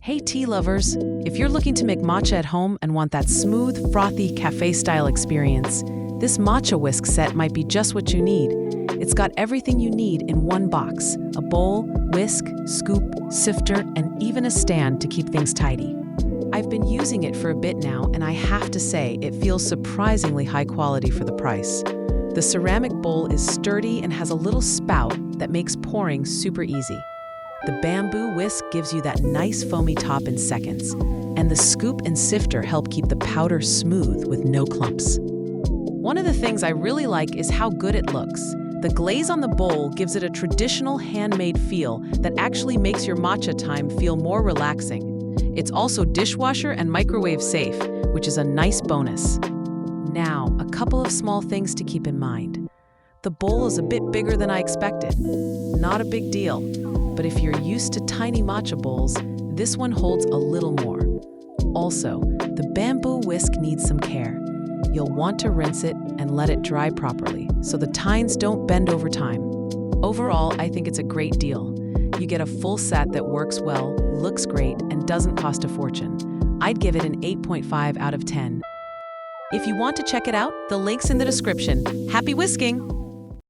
Hey tea lovers! If you're looking to make matcha at home and want that smooth, frothy, cafe-style experience, this matcha whisk set might be just what you need. It's got everything you need in one box: a bowl, whisk, scoop, sifter, and even a stand to keep things tidy. I've been using it for a bit now, and I have to say it feels surprisingly high quality for the price. The ceramic bowl is sturdy and has a little spout that makes pouring super easy. The bamboo whisk gives you that nice foamy top in seconds, and the scoop and sifter help keep the powder smooth with no clumps. One of the things I really like is how good it looks. The glaze on the bowl gives it a traditional handmade feel that actually makes your matcha time feel more relaxing. It's also dishwasher and microwave safe, which is a nice bonus. Now, a couple of small things to keep in mind. The bowl is a bit bigger than I expected. Not a big deal, but if you're used to tiny matcha bowls, this one holds a little more. Also, the bamboo whisk needs some care. You'll want to rinse it and let it dry properly, so the tines don't bend over time. Overall, I think it's a great deal. You get a full set that works well, looks great, and doesn't cost a fortune. I'd give it an 8.5 out of 10. If you want to check it out, the link's in the description. Happy whisking!